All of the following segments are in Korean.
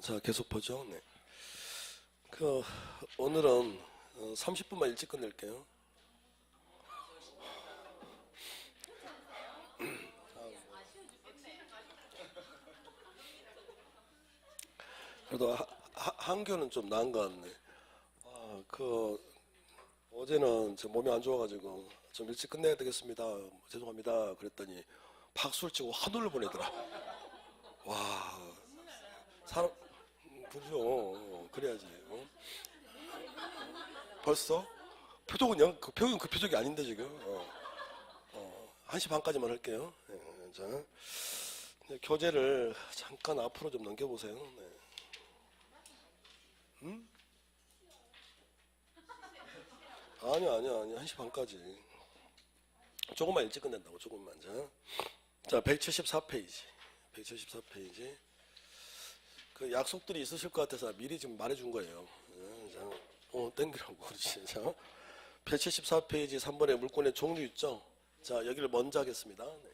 자, 계속 보죠. 네. 오늘은 30분만 일찍 끝낼게요. 그래도 한교는 좀 나은 것 같네. 어제는 제 몸이 안 좋아가지고 좀 일찍 끝내야 되겠습니다. 죄송합니다. 그랬더니 박수를 치고 한올을 보내더라. 와, 사람, 그죠. 그래야지. 벌써? 표정은 그 표정이 아닌데 지금. 1시 반까지만 할게요. 네, 자, 교재를 잠깐 앞으로 좀 넘겨보세요. 네. 아니요. 1시 반까지. 조금만 일찍 끝낸다고, 조금만. 자, 174페이지. 174페이지. 그 약속들이 있으실 것 같아서 미리 지금 말해준 거예요. 자, 땡기라고. 그렇지. 자, 174페이지 3번에 물권의 종류 있죠? 자, 여기를 먼저 하겠습니다. 네.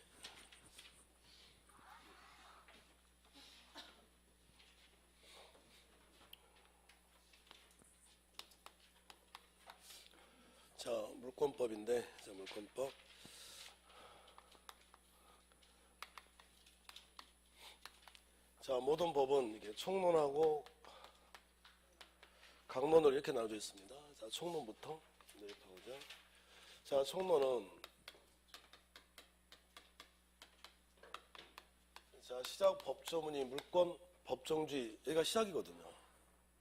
자, 물권법인데, 자, 물권법. 자, 모든 법은 이게 총론하고 강론으로 이렇게 나눠져 있습니다. 자, 총론부터 이렇게 보죠. 자, 총론은 자, 시작 법조문이 물권 법정주의 여기가 시작이거든요.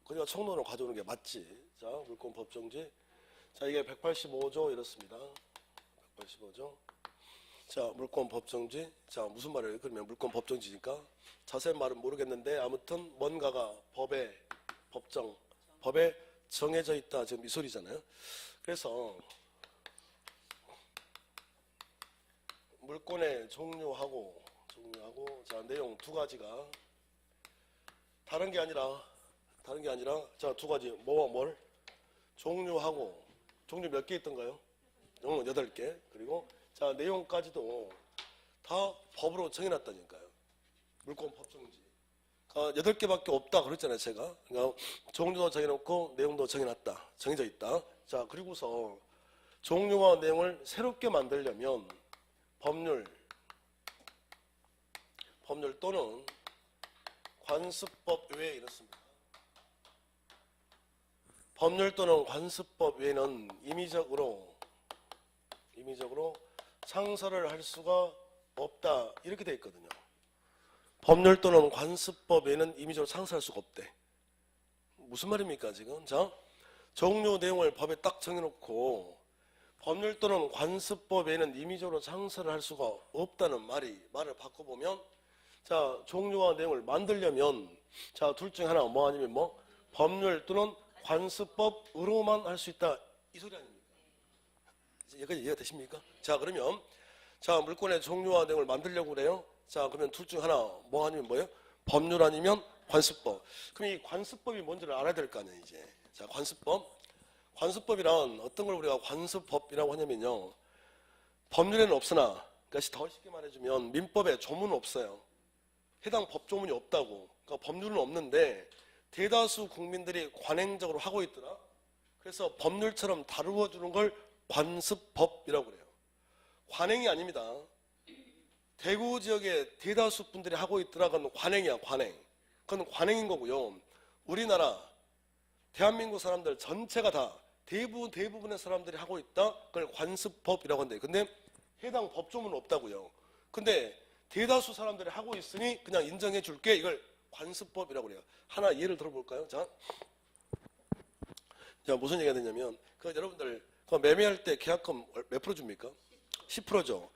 그러니까 총론을 가져오는 게 맞지. 자, 물권 법정주의. 자, 이게 185조 이렇습니다. 185조. 자, 물권 법정주의. 자, 무슨 말이에요? 그러면 물권 법정주의니까 자세한 말은 모르겠는데 아무튼 뭔가가 법에 정해져 있다. 지금 이 소리잖아요. 그래서 물권의 종류하고 자, 내용 두 가지가 다른 게 아니라 자, 두 가지 뭐와 뭘? 종류하고 종류 몇 개 있던가요? 8개. 그리고 자, 내용까지도 다 법으로 정해놨다니까요. 물권 법정지. 8개밖에 없다 그랬잖아요, 제가. 그러니까 종류도 정해놓고 내용도 정해놨다. 정해져 있다. 자, 그리고서 종류와 내용을 새롭게 만들려면 법률 또는 관습법 외에 이렇습니다. 법률 또는 관습법 외에는 임의적으로 상설을 할 수가 없다. 이렇게 되어 있거든요. 법률 또는 관습법 외에는 임의적으로 상설할 수가 없대. 무슨 말입니까 지금? 자, 종류 내용을 법에 딱 정해놓고 법률 또는 관습법 외에는 임의적으로 상설을 할 수가 없다는 말을 바꿔보면 자, 종류와 내용을 만들려면 자, 둘 중에 하나 뭐 아니면 뭐 법률 또는 관습법으로만 할 수 있다. 이 소리 아닙니까? 여기까지 이해가 되십니까? 자, 그러면 자, 물권의 종류와 내용을 만들려고 그래요. 자, 그러면 둘 중 하나 뭐 아니면 뭐예요? 법률 아니면 관습법. 그럼 이 관습법이 뭔지를 알아야 될 거 아니에요, 이제. 자, 관습법이란 어떤 걸 우리가 관습법이라고 하냐면요. 법률에는 없으나, 그러니까 더 쉽게 말해주면 민법에 조문은 없어요. 해당 법조문이 없다고. 그러니까 법률은 없는데 대다수 국민들이 관행적으로 하고 있더라. 그래서 법률처럼 다루어주는 걸 관습법이라고 그래요. 관행이 아닙니다. 대구 지역에 대다수 분들이 하고 있더라. 그건 관행이야, 관행. 그건 관행인 거고요. 우리나라 대한민국 사람들 전체가 다 대부분의 사람들이 하고 있다. 그걸 관습법이라고 한대. 근데 해당 법조문은 없다고요. 근데 대다수 사람들이 하고 있으니 그냥 인정해 줄게. 이걸 관습법이라고 그래요. 하나 예를 들어볼까요? 자, 무슨 얘기가 되냐면 여러분들 매매할 때 계약금 몇 프로 줍니까? 10%죠.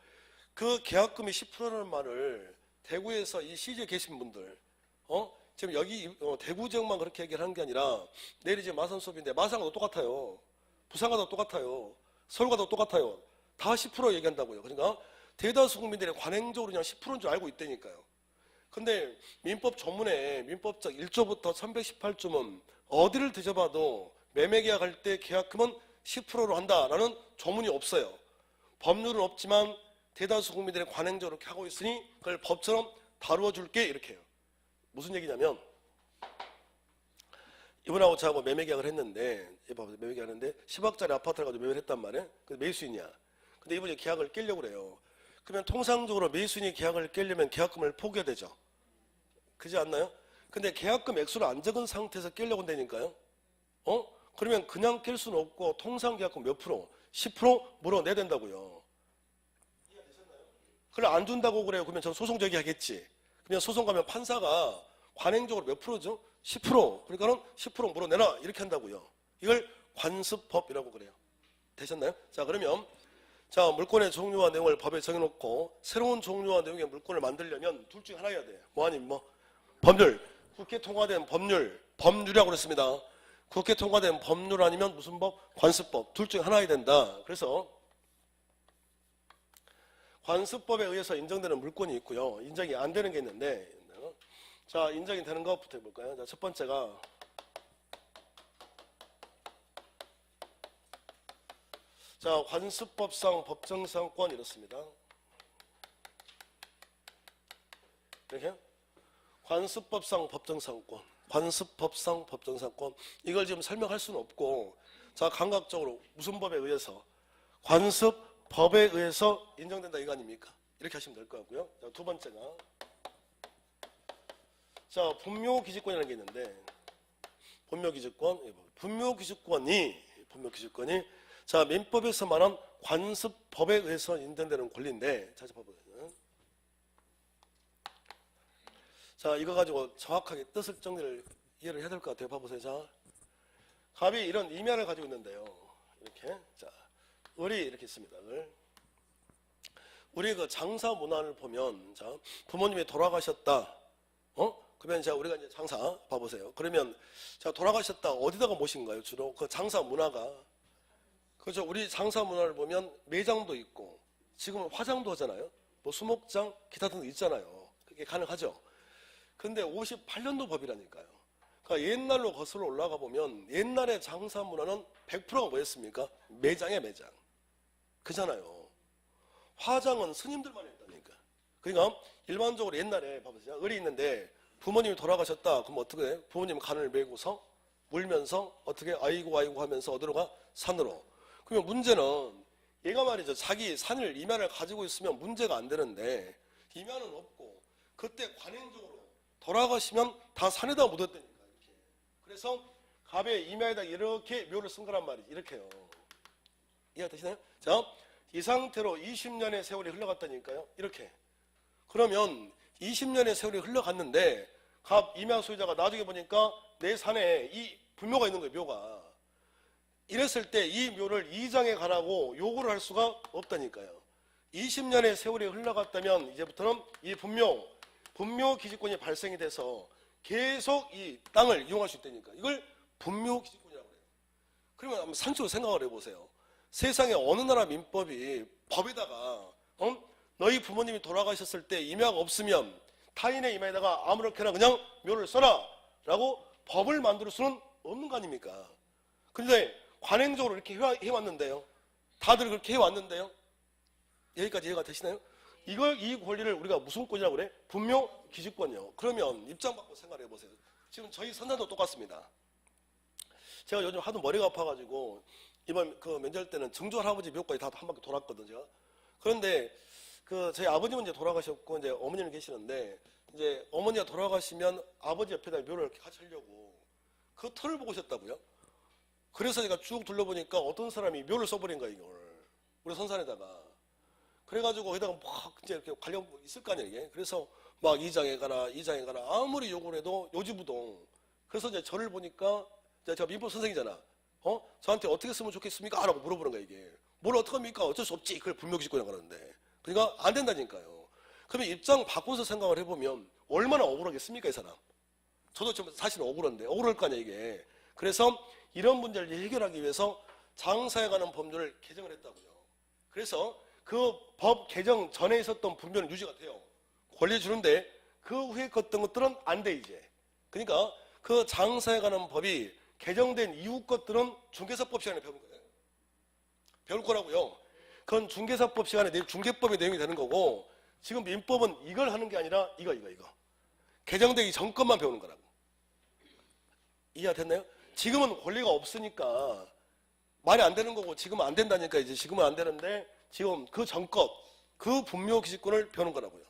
그 계약금이 10%라는 말을 대구에서 이 시지에 계신 분들 지금 여기 대구 지역만 그렇게 얘기를 하는 게 아니라 내일 이제 마산 수업인데 마산과도 똑같아요. 부산과도 똑같아요. 서울과도 똑같아요. 다 10% 얘기한다고요. 그러니까 대다수 국민들이 관행적으로 그냥 10%인 줄 알고 있다니까요. 근데 민법 조문에 민법적 1조부터 1118조는 어디를 뒤져봐도 매매계약할 때 계약금은 10%로 한다라는 조문이 없어요. 법률은 없지만 대다수 국민들이 관행적으로 이렇게 하고 있으니 그걸 법처럼 다루어 줄게 이렇게 해요. 무슨 얘기냐면 이분하고 저하고 매매 계약을 했는데, 매매 계약을 했는데 10억짜리 아파트를 가지고 매매를 했단 말이에요. 근데 매수인이야. 근데 이분이 계약을 깨려고 그래요. 그러면 통상적으로 매수인이 계약을 깨려면 계약금을 포기해야 되죠. 그렇지 않나요? 근데 계약금 액수를 안 적은 상태에서 깨려고 한다니까요. 그러면 그냥 깰 수는 없고 통상 계약금 몇 프로? 10% 물어내야 된다고요. 그걸 안 준다고 그래요. 그러면 전 소송 제기하겠지. 그냥 소송 가면 판사가 관행적으로 몇 프로죠? 10%. 그러니까는 10% 물어내라 이렇게 한다고요. 이걸 관습법이라고 그래요. 되셨나요? 자, 그러면 자, 물권의 종류와 내용을 법에 정해놓고 새로운 종류와 내용의 물권을 만들려면 둘 중에 하나여야 돼요. 뭐 아니면 뭐 법률. 국회 통과된 법률, 법률이라고 그랬습니다. 국회 통과된 법률 아니면 무슨 법? 관습법. 둘 중에 하나여야 된다. 그래서 관습법에 의해서 인정되는 물권이 있고요. 인정이 안 되는 게 있는데, 자, 인정이 되는 것부터 해볼까요? 자, 첫 번째가 자, 관습법상 법정상권 이렇습니다. 이렇게 관습법상 법정상권, 관습법상 법정상권 이걸 지금 설명할 수는 없고, 자, 감각적으로 무슨 법에 의해서 관습법에 의해서 인정된다 이거 아닙니까? 이렇게 하시면 될 것 같고요. 자, 두 번째가 자, 분묘기지권이라는 게 있는데, 분묘기지권이 자, 민법에서 말한 관습법에 의해서 인정되는 권리인데, 자, 봐보세요. 자, 이거 가지고 정확하게 뜻을 정리를 이해를 해야 될 것 같아요. 봐보세요. 자, 갑이 이런 이면을 가지고 있는데요. 이렇게, 자, 을이 이렇게 있습니다. 우리 그 장사 문화를 보면, 자, 부모님이 돌아가셨다. 그러면 자, 우리가 이제 장사 봐보세요. 그러면 자, 돌아가셨다. 어디다가 모신가요? 주로 그 장사 문화가. 그렇죠. 우리 장사 문화를 보면 매장도 있고, 지금은 화장도 하잖아요. 뭐 수목장, 기타 등도 있잖아요. 그게 가능하죠. 근데 58년도 법이라니까요. 그러니까 옛날로 거슬러 올라가 보면 옛날의 장사 문화는 100%가 뭐였습니까? 매장이야, 매장. 그잖아요. 화장은 스님들만 했다니까. 그러니까 일반적으로 옛날에 봐보세요. 을이 있는데 부모님이 돌아가셨다. 그럼 어떻게 해? 부모님 간을 메고서 울면서 어떻게 아이고 아이고 하면서 어디로 가? 산으로. 그러면 문제는 얘가 말이죠. 자기 산을 임야를 가지고 있으면 문제가 안 되는데 임야는 없고 그때 관행적으로 돌아가시면 다 산에다 묻었다니까. 이렇게. 그래서 갑의 임야에다 이렇게 묘를 쓴 거란 말이지. 이렇게요. 이해가 되시나요? 자, 이 상태로 20년의 세월이 흘러갔다니까요. 이렇게. 그러면 20년의 세월이 흘러갔는데 갑 임야 소유자가 나중에 보니까 내 산에 이 불묘가 있는 거예요. 묘가. 이랬을 때 이 묘를 이장에 가라고 요구를 할 수가 없다니까요. 20년의 세월이 흘러갔다면 이제부터는 이 분묘 기지권이 발생이 돼서 계속 이 땅을 이용할 수 있다니까. 이걸 분묘 기지권이라고 해요. 그러면 한번 상식으로 생각을 해보세요. 세상에 어느 나라 민법이 법에다가 너희 부모님이 돌아가셨을 때 임야가 없으면 타인의 임야에다가 아무렇게나 그냥 묘를 써라 라고 법을 만들 수는 없는 거 아닙니까? 근데 관행적으로 이렇게 해왔는데요. 다들 그렇게 해왔는데요. 여기까지 이해가 되시나요? 이 권리를 우리가 무슨 권이라고 그래? 분묘 기지권이요. 그러면 입장 바꿔 생각해 보세요. 지금 저희 선생도 똑같습니다. 제가 요즘 하도 머리가 아파가지고 이번 그 명절 때는 증조 할아버지 묘까지 다 한 바퀴 돌았거든요. 제가. 그런데 그 저희 아버님은 이제 돌아가셨고 이제 어머님이 계시는데 이제 어머니가 돌아가시면 아버지 옆에다 묘를 이렇게 같이 하려고 그 터를 보고 오셨다고요. 그래서 제가 쭉 둘러보니까 어떤 사람이 묘를 써버린 거예요, 이걸. 우리 선산에다가. 그래가지고 거기다가 막 이제 이렇게 관련 있을 거 아니에요, 이게. 그래서 막 이장에 가라 아무리 요구를 해도 요지부동. 그래서 이제 저를 보니까 제가 민법 선생이잖아. 저한테 어떻게 쓰면 좋겠습니까? 라고 물어보는 거야, 이게. 뭘 어떻게 합니까? 어쩔 수 없지. 그걸 분묘기지권이라고 하는데. 그러니까 안 된다니까요. 그러면 입장 바꿔서 생각을 해보면 얼마나 억울하겠습니까, 이 사람? 저도 좀 사실은 억울할 거 아니야, 이게. 그래서 이런 문제를 해결하기 위해서 장사에 관한 법률을 개정을 했다고요. 그래서 그 법 개정 전에 있었던 분묘는 유지가 돼요. 권리 주는데 그 후에 었던 것들은 안 돼, 이제. 그러니까 그 장사에 관한 법이 개정된 이후 것들은 중개사법 시간에 배운 거예요. 배울 거라고요. 그건 중개사법 시간에 중개법의 내용이 되는 거고 지금 민법은 이걸 하는 게 아니라 이거. 개정되기 전 것만 배우는 거라고. 이해가 됐나요? 지금은 권리가 없으니까 말이 안 되는 거고 지금은 안 된다니까 이제 지금은 안 되는데 지금 그 전법, 그 분묘기지권을 펴는 거라고요.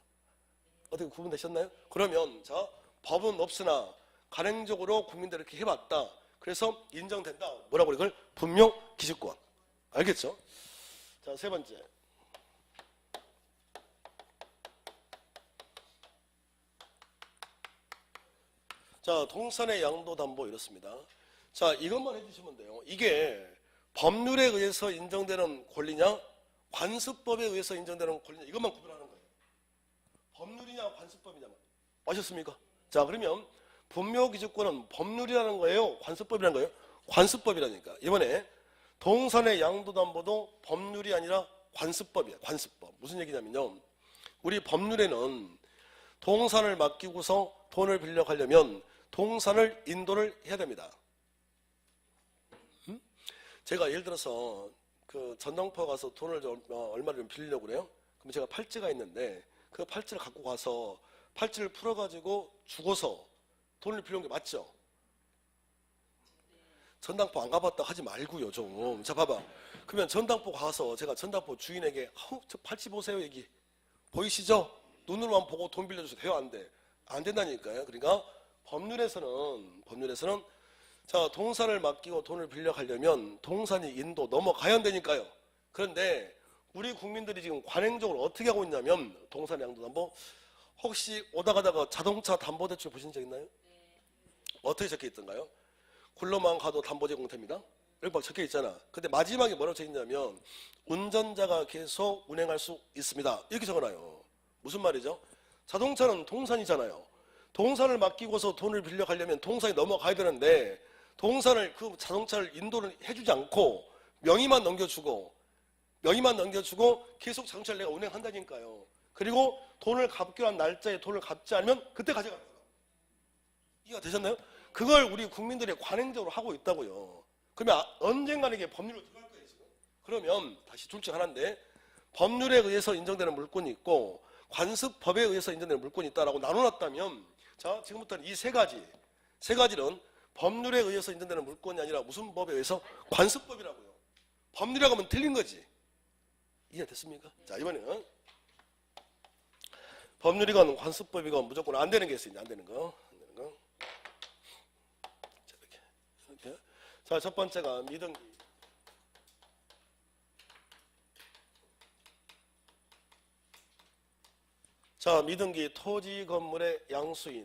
어떻게 구분되셨나요? 그러면 자 법은 없으나 간행적으로 국민들이 이렇게 해봤다. 그래서 인정된다. 뭐라고 이걸 분묘기지권. 알겠죠? 자, 세 번째. 자, 동산의 양도담보 이렇습니다. 자, 이것만 해주시면 돼요. 이게 법률에 의해서 인정되는 권리냐, 관습법에 의해서 인정되는 권리냐, 이것만 구분하는 거예요. 법률이냐, 관습법이냐. 아셨습니까? 자, 그러면 분묘기지권은 법률이라는 거예요, 관습법이라는 거예요? 관습법이라니까. 이번에 동산의 양도담보도 법률이 아니라 관습법이에요. 관습법. 무슨 얘기냐면요. 우리 법률에는 동산을 맡기고서 돈을 빌려가려면 동산을 인도를 해야 됩니다. 제가 예를 들어서 그 전당포 가서 돈을 얼마를 좀 빌리려고 그래요. 그럼 제가 팔찌가 있는데 그 팔찌를 갖고 가서 팔찌를 풀어가지고 주고서 돈을 빌려온 게 맞죠? 전당포 안 가봤다 하지 말고요 좀. 자 봐봐. 그러면 전당포 가서 제가 전당포 주인에게 저 팔찌 보세요 얘기 보이시죠? 눈으로만 보고 돈 빌려주세요. 돼요? 안 돼? 안 된다니까요. 그러니까 법률에서는 자 동산을 맡기고 돈을 빌려가려면 동산이 인도 넘어가야 한다니까요. 그런데 우리 국민들이 지금 관행적으로 어떻게 하고 있냐면 동산 양도담보 혹시 오다 가다가 자동차 담보대출 보신 적 있나요? 어떻게 적혀 있던가요? 굴러만 가도 담보 제공됩니다. 여기 막 적혀 있잖아. 근데 마지막에 뭐라고 적혀 있냐면 운전자가 계속 운행할 수 있습니다. 이렇게 적어놔요. 무슨 말이죠? 자동차는 동산이잖아요. 동산을 맡기고서 돈을 빌려가려면 동산이 넘어가야 되는데 동산을 그 자동차를 인도를 해주지 않고 명의만 넘겨주고 계속 자동차를 내가 운행한다니까요. 그리고 돈을 갚기로 한 날짜에 돈을 갚지 않으면 그때 가져가는 거예요. 이해가 되셨나요? 그걸 우리 국민들이 관행적으로 하고 있다고요. 그러면 언젠가는 이게 법률로 들어갈 거예요 지금. 그러면 다시 둘 중 하나인데 법률에 의해서 인정되는 물권이 있고 관습법에 의해서 인정되는 물권이 있다라고 나눠놨다면 자 지금부터는 이 세 가지는 법률에 의해서 인정되는 물권이 아니라 무슨 법에 의해서 관습법이라고요. 법률이라고 하면 틀린 거지. 이해됐습니까? 자 이번에는 법률이건 관습법이건 무조건 안 되는 게 있어요. 안 되는 거. 자 이렇게. 자 첫 번째가 미등기. 자 미등기 토지 건물의 양수인.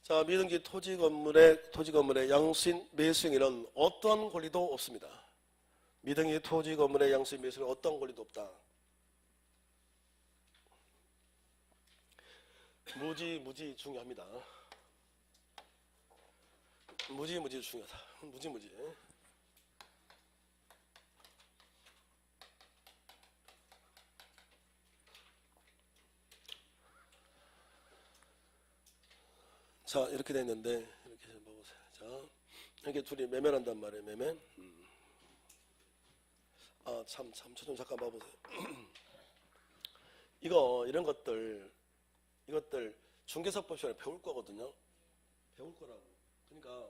자 미등기 토지 건물의 양수인 매수인에는 어떤 권리도 없습니다. 미등기 토지 건물의 양수인 매수인은 어떤 권리도 없다. 무지 중요합니다. 무지 중요하다. 무지. 자 이렇게 됐는데 이렇게 좀 봐보세요. 자 이렇게 둘이 매매한단 말이에요. 매매. 참 저 좀 잠깐 봐보세요. 이런 것들 중개사법 시간에 배울 거거든요. 배울 거라고. 그러니까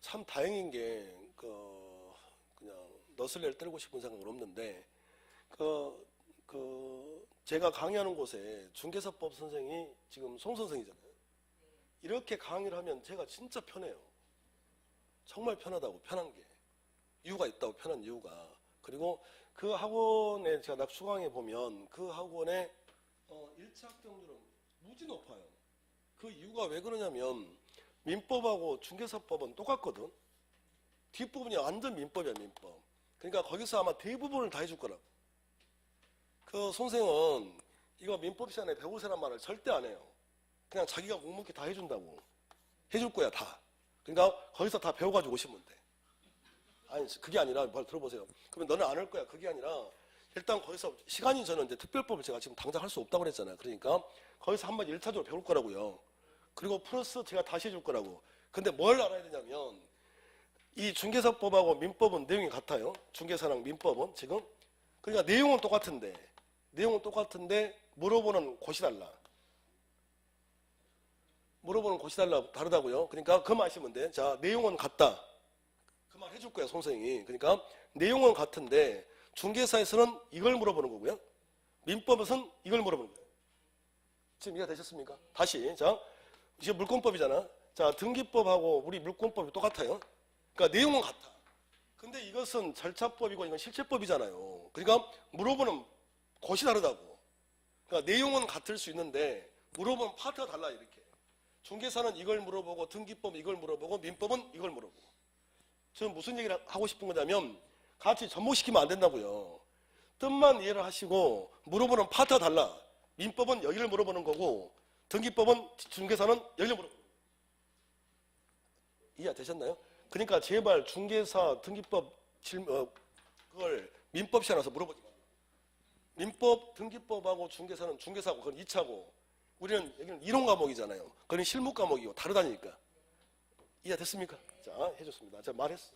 참 다행인 게 그냥 너슬레를 떨고 싶은 생각은 없는데 제가 강의하는 곳에 중개사법 선생이 지금 송 선생이잖아요. 이렇게 강의를 하면 제가 진짜 편해요. 정말 편하다고. 편한 게 이유가 있다고. 편한 이유가. 그리고 그 학원에 제가 낙수강에 보면 그 학원의 1차 합격률은 무지 높아요. 그 이유가 왜 그러냐면 민법하고 중개사법은 똑같거든. 뒷부분이 완전 민법이야. 민법. 그러니까 거기서 아마 대부분을 다 해줄 거라고. 그 선생은 이거 민법 시간에 배우세란 말을 절대 안 해요. 그냥 자기가 묵묵히 다 해준다고. 해줄 거야 다. 그러니까 거기서 다 배워가지고 오시면 돼. 아니 그게 아니라 뭘 들어보세요. 그러면 너는 안 할 거야. 그게 아니라 일단 거기서 시간이 저는 이제 특별법을 제가 지금 당장 할 수 없다고 그랬잖아요. 그러니까 거기서 한번 1차적으로 배울 거라고요. 그리고 플러스 제가 다시 해줄 거라고. 근데 뭘 알아야 되냐면 이 중개사법하고 민법은 내용이 같아요. 중개사랑 민법은 지금. 그러니까 내용은 똑같은데 물어보는 곳이 달라. 물어보는 곳이 다르다고요. 그러니까 그만 아시면 돼. 자, 내용은 같다. 그 말 해줄 거야, 선생님이. 그러니까 내용은 같은데 중개사에서는 이걸 물어보는 거고요. 민법에서는 이걸 물어보는 거예요. 지금 이해가 되셨습니까? 다시. 자, 이게 물권법이잖아. 자, 등기법하고 우리 물권법이 똑같아요. 그러니까 내용은 같아. 근데 이것은 절차법이고 이건 실체법이잖아요. 그러니까 물어보는 곳이 다르다고. 그러니까 내용은 같을 수 있는데 물어보는 파트가 달라 이렇게. 중개사는 이걸 물어보고 등기법 이걸 물어보고 민법은 이걸 물어보고. 저는 무슨 얘기를 하고 싶은 거냐면 같이 접목시키면 안 된다고요. 뜻만 이해를 하시고 물어보는 파트가 달라. 민법은 여기를 물어보는 거고 등기법은 중개사는 여기를 물어보는 거고. 이해되셨나요? 그러니까 제발 중개사 등기법 그걸 민법 시간에 와서 물어보지 마세요. 민법 등기법하고 중개사는 중개사고 그건 2차고 우리는 여기는 이론 과목이잖아요. 그건 실무 과목이고 다르다니까. 이해됐습니까? 자, 해줬습니다. 자, 말했어.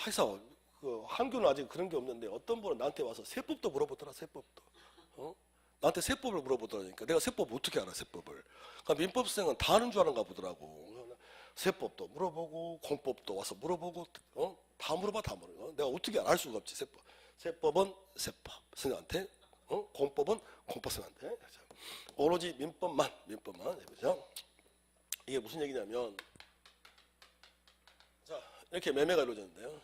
회사 그 한교는 아직 그런 게 없는데 어떤 분은 나한테 와서 세법도 물어보더라. 세법도. 나한테 세법을 물어보더라니까. 내가 세법 어떻게 알아? 세법을. 그러니까 민법생은 다 아는 줄 아는가 보더라고. 세법도 물어보고 공법도 와서 물어보고 다 물어봐 다 물어. 내가 어떻게 알 수가 없지. 세법. 세법은 세법 생한테 공법은 공법 생한테. 오로지 민법만 해보죠. 이게 무슨 얘기냐면 자 이렇게 매매가 이루어졌는데요.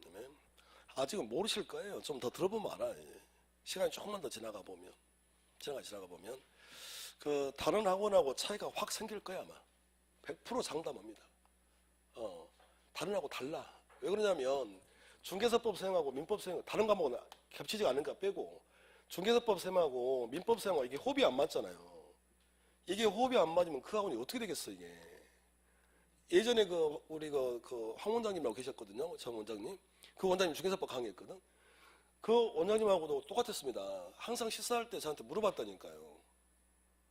매매. 아직은 모르실 거예요. 좀 더 들어보면 알아. 시간이 조금만 더 지나가 보면 그 다른 학원하고 차이가 확 생길 거야 아마. 100% 장담합니다. 다른 하고 달라. 왜 그러냐면 중개사법 쌤하고 민법 쌤 다른 과목은 겹치지가 않는가 빼고 중개사법 쌤하고 민법 쌤하고 이게 호흡이 안 맞잖아요. 이게 호흡이 안 맞으면 그 학원이 어떻게 되겠어 이게. 예전에 우리 황 원장님이라고 계셨거든요. 정 원장님. 그 원장님 중개사법 강의했거든. 그 원장님하고도 똑같았습니다. 항상 식사할 때 저한테 물어봤다니까요.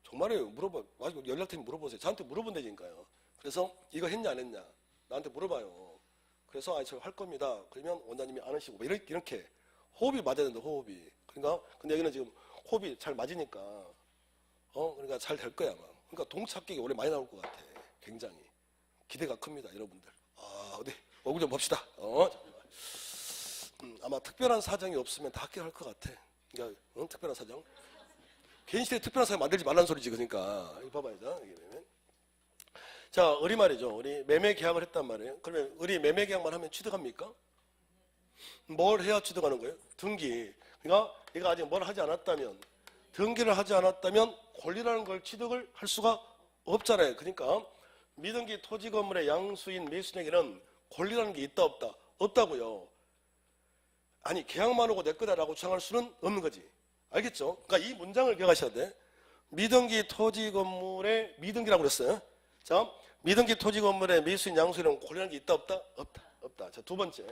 정말이에요. 마지막 연락팀 물어보세요. 저한테 물어본다니까요. 그래서 이거 했냐 안 했냐 나한테 물어봐요. 그래서 아니 저 할 겁니다. 그러면 원장님이 안 하시고 이렇게 호흡이 맞아야 된다. 호흡이. 그러니까 근데 여기는 지금 호흡이 잘 맞으니까 그러니까 잘 될 거야 아마. 그러니까 동착객이 올해 많이 나올 것 같아. 굉장히 기대가 큽니다, 여러분들. 어디 얼굴 좀 봅시다. 아마 특별한 사정이 없으면 다 합격할 것 같아. 그러니까 특별한 사정. 개인시대에 특별한 사정 만들지 말라는 소리지. 그러니까 이거 봐봐야죠. 자, 의리 말이죠. 우리 매매 계약을 했단 말이에요. 그러면 우리 매매 계약만 하면 취득합니까? 뭘 해야 취득하는 거예요? 등기. 그러니까 얘가 아직 뭘 하지 않았다면 등기를 하지 않았다면 권리라는 걸 취득을 할 수가 없잖아요. 그러니까 미등기 토지 건물의 양수인 매수인에게는 권리라는 게 있다 없다? 없다고요. 아니 계약만 하고 내 거다라고 주장할 수는 없는 거지. 알겠죠? 그러니까 이 문장을 기억하셔야 돼. 미등기 토지 건물의 미등기라고 그랬어요. 자, 미등기 토지 건물의 매수인 양수인은 권리라는 게 있다 없다? 없다. 자, 두 번째.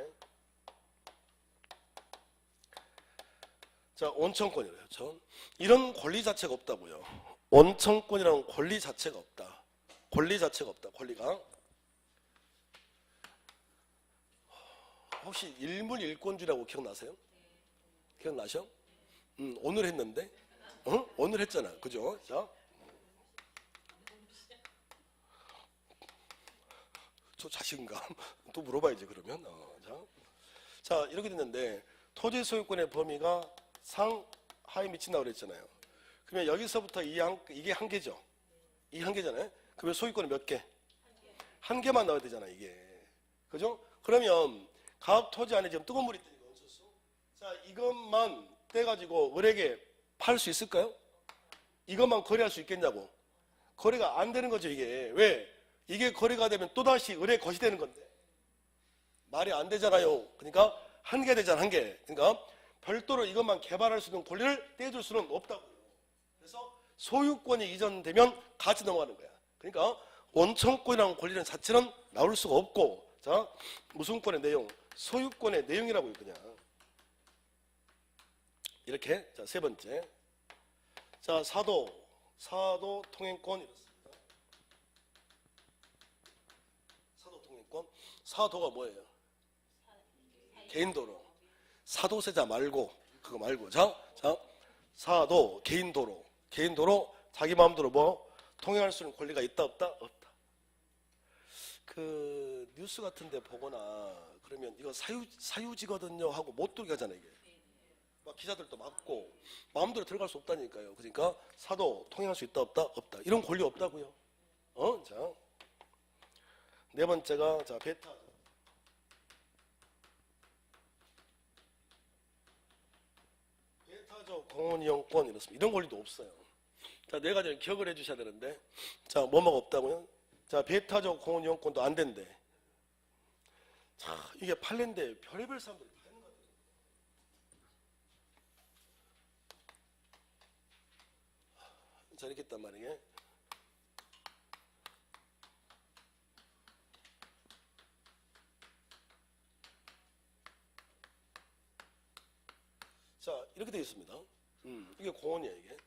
자, 원청권이래요. 이런 권리 자체가 없다고요. 원청권이라는 권리 자체가 없다. 권리 자체가 없다. 권리가. 혹시 일물일권주의라고 기억나세요? 기억나셔? 오늘 했는데? 오늘 했잖아. 그죠? 자. 저 자신감. 또 물어봐야지, 그러면. 자, 이렇게 됐는데, 토지 소유권의 범위가 상하에 미친다고 그랬잖아요. 그러면 여기서부터 이게 한 개죠? 이 한 개잖아요? 그러면 소유권이 몇 개? 한 개만 넣어야 되잖아, 이게. 그죠? 그러면, 가업 토지 안에 지금 뜨거운 물이 있다니까, 얹혔어. 자, 이것만 떼가지고 을에게 팔 수 있을까요? 이것만 거래할 수 있겠냐고. 거래가 안 되는 거죠, 이게. 왜? 이게 거래가 되면 또다시 을의 것이 되는 건데. 말이 안 되잖아요. 그러니까 한 개 되잖아, 한 개. 그러니까 별도로 이것만 개발할 수 있는 권리를 떼줄 수는 없다고요. 그래서 소유권이 이전되면 같이 넘어가는 거야. 그러니까 원청권이라는 권리는 자체는 나올 수가 없고, 자, 무슨권의 내용? 소유권의 내용이라고요, 그냥. 이렇게. 자, 세 번째. 자, 사도 통행권 이렇습니다. 사도 통행권. 사도가 뭐예요? 개인도로. 사도세자 말고 그거 말고 자 사도 개인 도로 자기 마음대로 뭐 통행할 수 있는 권리가 있다 없다? 없다. 그 뉴스 같은 데 보거나 그러면 이거 사유지거든요 하고 못 들게 하잖아요. 이게 막 기자들도 막고 마음대로 들어갈 수 없다니까요. 그러니까 사도 통행할 수 있다 없다? 없다. 이런 권리 없다고요. 자, 네 번째가 자 배타적 공원 이용권 이렇습니다. 이런 권리도 없어요. 자, 네 가지를 기억을 해주셔야 되는데, 자, 뭐뭐가 없다고요? 자, 배타적 공원 이용권도 안 된대. 자, 이게 팔랜데 별의별 사람들이 파는 거예요. 자, 이렇게 했단 말이에요. 자, 이렇게 되어 있습니다. 이게 공원이야, 이게.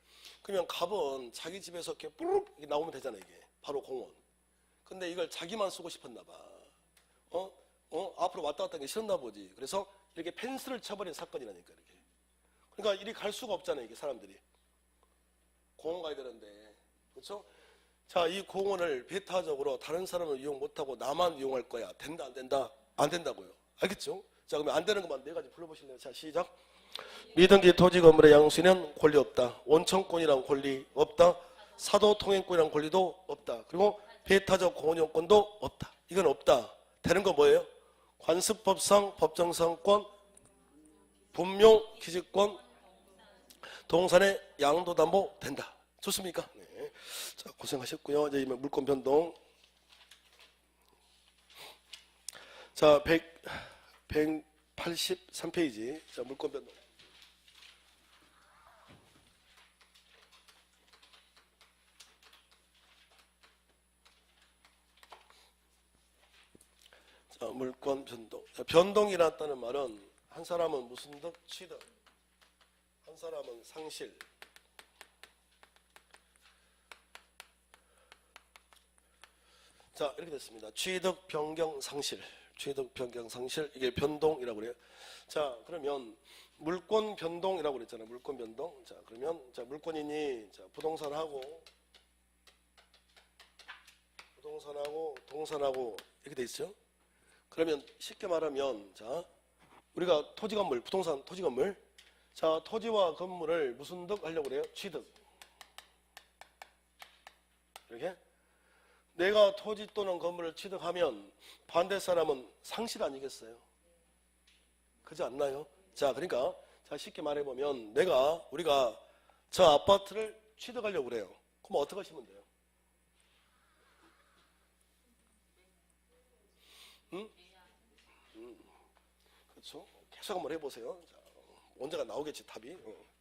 그러면 갑은 자기 집에서 이렇게 뿌르륵 나오면 되잖아, 이게. 바로 공원. 근데 이걸 자기만 쓰고 싶었나 봐. 앞으로 왔다 갔다 하는 게 싫었나 보지. 그래서 이렇게 펜스를 쳐버린 사건이라니까, 이렇게. 그러니까 이리 갈 수가 없잖아요, 이게 사람들이. 공원 가야 되는데. 그렇죠? 자, 이 공원을 배타적으로 다른 사람은 이용 못하고 나만 이용할 거야. 된다, 안 된다? 안 된다고요. 알겠죠? 자, 그러면 안 되는 것만 네 가지 불러보실래요? 자, 시작. 미등기 토지 건물의 양수는 권리 없다. 원청권이란 권리 없다. 사도 통행권이란 권리도 없다. 그리고 배타적 공원이용권도 없다. 이건 없다. 되는 거 뭐예요? 관습법상 법정상권, 분묘 기지권, 동산의 양도담보 된다. 좋습니까? 네. 자, 고생하셨고요. 이제 물권 변동. 자, 183페이지. 자, 물권 변동. 자, 물권 변동. 자, 변동이 났다는 말은 한 사람은 무슨 득? 취득. 한 사람은 상실. 자, 이렇게 됐습니다. 취득, 변경, 상실. 취득, 변경, 상실. 이게 변동이라고 그래요. 자, 그러면 물권 변동이라고 그랬잖아요. 물권 변동. 자, 그러면 자, 물권이니 자, 부동산하고 동산하고 이렇게 돼 있죠. 그러면 쉽게 말하면 자, 우리가 토지 건물, 부동산 토지 건물. 자, 토지와 건물을 무슨 득 하려고 그래요? 취득. 이렇게 내가 토지 또는 건물을 취득하면 반대 사람은 상실 아니겠어요? 그렇지 않나요? 자, 그러니까 자, 쉽게 말해보면 우리가 저 아파트를 취득하려고 그래요. 그럼 어떻게 하시면 돼요? 응? 그렇죠? 계속 한번 해보세요. 자, 언제가 나오겠지 답이.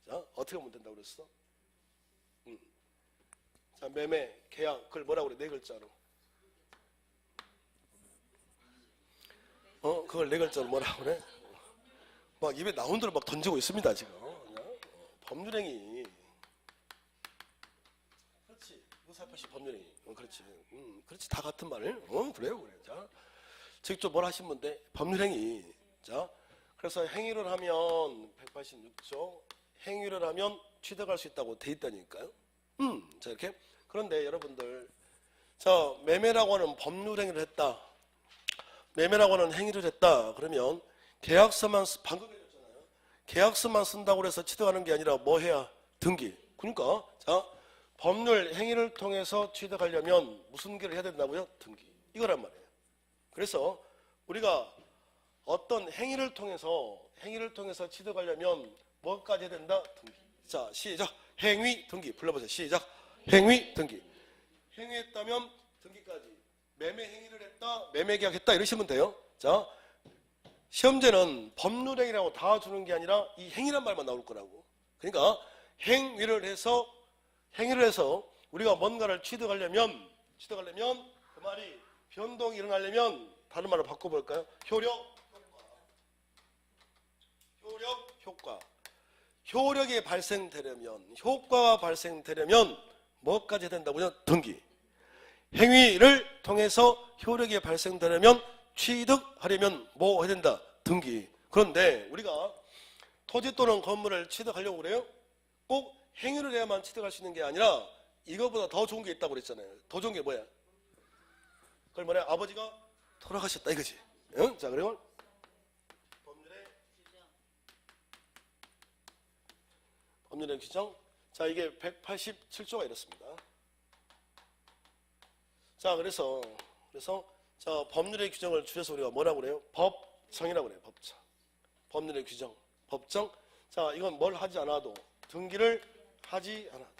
자, 어떻게 하면 된다고 그랬어? 자, 매매, 계약, 그걸 뭐라고 그래? 네 글자로. 그걸 네 글자로 뭐라고 그래? 막 입에 나온 대로 막 던지고 있습니다, 지금. 법률행위. 그렇지. 의사표시 법률행위. 그렇지. 그렇지. 다 같은 말. 그래요, 그래. 자, 직접 뭘 하시면 돼? 법률행위. 자, 그래서 행위를 하면 186조. 행위를 하면 취득할 수 있다고 돼 있다니까요. 자, 이렇게. 그런데 여러분들, 자, 매매라고 하는 법률행위를 했다. 매매라고 하는 행위를 했다. 그러면 계약서만 방금 얘기했잖아요. 계약서만 쓴다고 해서 취득하는 게 아니라 뭐 해야? 등기. 그러니까 자, 법률 행위를 통해서 취득하려면 무슨 길을 해야 된다고요? 등기. 이거란 말이에요. 그래서 우리가 어떤 행위를 통해서 취득하려면 뭐까지 해야 된다? 등기. 자, 시작. 행위 등기 불러보세요. 시작. 행위 등기. 행위했다면 등기까지. 매매 행위를 했다, 매매 계약했다 이러시면 돼요. 자, 시험제는 법률행위라고 다 주는 게 아니라 이 행위란 말만 나올 거라고. 그러니까 행위를 해서 우리가 뭔가를 취득하려면 그 말이 변동이 일어나려면 다른 말로 바꿔볼까요? 효과. 효력이 발생되려면, 효과가 발생되려면 뭐까지 해야 된다고요? 등기. 행위를 통해서 효력이 발생되려면 취득하려면 뭐 해야 된다? 등기. 그런데 우리가 토지 또는 건물을 취득하려고 그래요? 꼭 행위를 해야만 취득할 수 있는 게 아니라 이거보다 더 좋은 게 있다고 그랬잖아요. 더 좋은 게 뭐야? 그걸 뭐냐? 아버지가 돌아가셨다 이거지. 응? 자, 그리고 법률의 규정. 자, 이게 187조가 이렇습니다. 자, 그래서 자, 법률의 규정을 줄여서 우리가 뭐라고 그래요? 법정이라고 그래요. 법정. 법률의 규정. 법정. 자, 이건 뭘 하지 않아도, 등기를 하지 않아도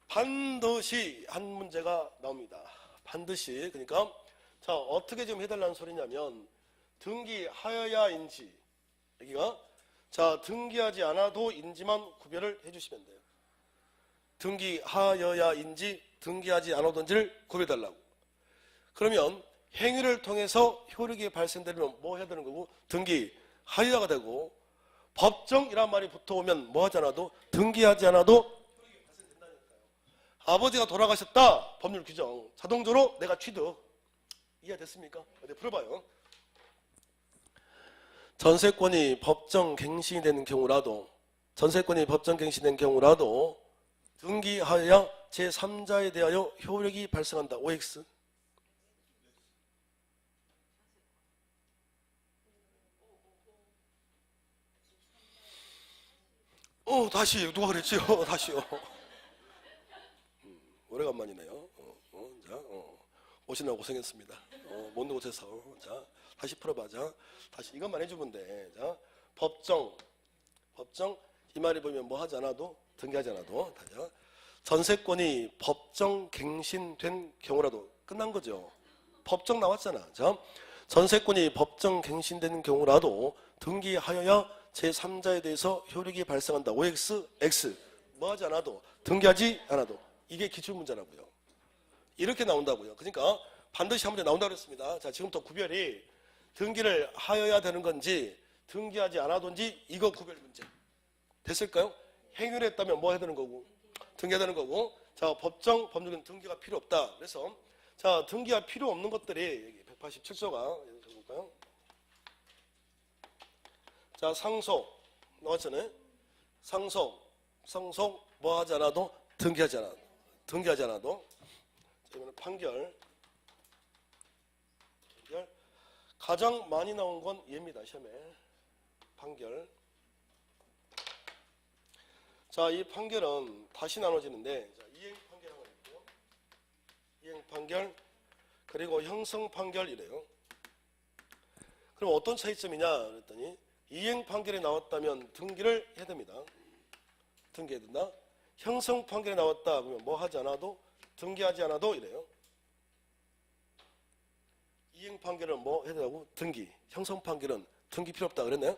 반드시 한 문제가 나옵니다. 반드시. 그러니까 자, 어떻게 지금 해달라는 소리냐면 등기하여야인지, 여기가 자, 등기하지 않아도 인지만 구별을 해주시면 돼요. 등기하여야인지 등기하지 않아도인지를 구별해달라고. 그러면 행위를 통해서 효력이 발생되려면 뭐 해야 되는 거고? 등기하여야가 되고, 법정이란 말이 붙어오면 뭐 하지 않아도, 등기하지 않아도 효력이 발생된다니까요. 아버지가 돌아가셨다. 법률 규정. 자동적으로 내가 취득. 이해됐습니까? 어디 풀어봐요. 전세권이 법정 갱신이 되는 경우라도, 등기하여야 제3자에 대하여 효력이 발생한다. OX. 다시 누가 그랬지요? 다시요. 오래간만이네요. 자, 오시느라 고생했습니다. 먼 곳에서. 자, 다시 풀어봐. 자, 다시 이것만 해주면 돼. 자, 법정. 이 말이 보면 뭐 하지 않아도, 등기하지 않아도. 다자. 전세권이 법정 갱신된 경우라도 끝난 거죠. 법정 나왔잖아. 자, 전세권이 법정 갱신되는 경우라도 등기하여야 제3자에 대해서 효력이 발생한다. OX, X. 뭐 하지 않아도, 등기하지 않아도. 이게 기출문제라고요. 이렇게 나온다고요. 그러니까 반드시 한 문제 나온다고 그랬습니다. 자, 지금부터 구별이 등기를 하여야 되는 건지 등기하지 않아도인지 이거 구별 문제. 됐을까요? 행위를 했다면 뭐 해야 되는 거고? 등기해야 되는 거고. 자, 법정, 법률은 등기가 필요 없다. 그래서 자, 등기가 필요 없는 것들이 187조가 볼까요? 자, 상속 나왔잖아요. 상속 뭐 하지 않아도, 등기하지 않아도. 자, 이거는 판결. 가장 많이 나온 건 얘입니다. 시험에 판결. 자, 이 판결은 다시 나눠지는데, 자, 이행 판결 하나 있고요. 이행 판결, 그리고 형성 판결이래요. 그럼 어떤 차이점이냐 그랬더니, 이행 판결이 나왔다면 등기를 해야 됩니다. 등기해야 된다. 형성 판결이 나왔다 그러면 뭐 하지 않아도, 등기하지 않아도 이래요. 이행 판결은 뭐 해야 되고? 등기. 형성 판결은 등기 필요 없다 그랬나요?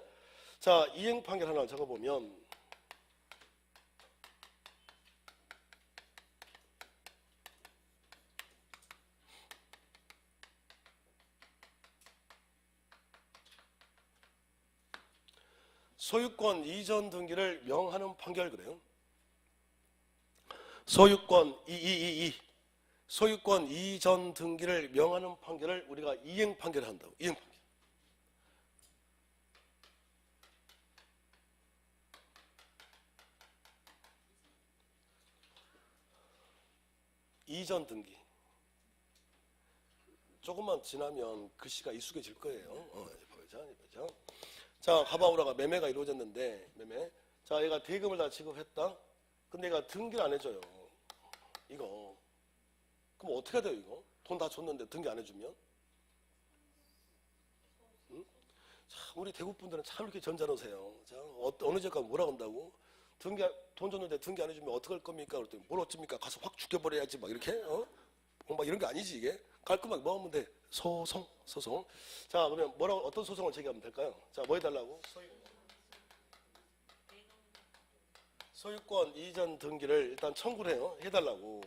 자, 이행 판결 하나 적어보면, 소유권 이전 등기를 명하는 판결 그래요. 소유권 소유권 이전 등기를 명하는 판결을 우리가 이행 판결을 한다고. 이행 판결. 이전 등기. 조금만 지나면 글씨가 익숙해질 거예요. 자, 가바오라가 매매가 이루어졌는데, 매매. 자, 얘가 대금을 다 지급했다. 근데 얘가 등기를 안 해줘요. 이거. 그럼 어떻게 해야 돼요, 이거? 돈 다 줬는데 등기 안 해주면? 응? 참, 우리 대구 분들은 참 이렇게 점잖으세요. 자, 어느 지역가 뭐라고 한다고? 돈 줬는데 등기 안 해주면 어떡할 겁니까? 그랬더니 뭘 어쩝니까? 가서 확 죽여버려야지. 막 이렇게, 막 이런 게 아니지, 이게. 깔끔하게 뭐 하면 돼? 소송. 자, 그러면 어떤 소송을 제기하면 될까요? 자, 뭐 해달라고? 소유권 이전 등기를 일단 청구를 해요. 해달라고.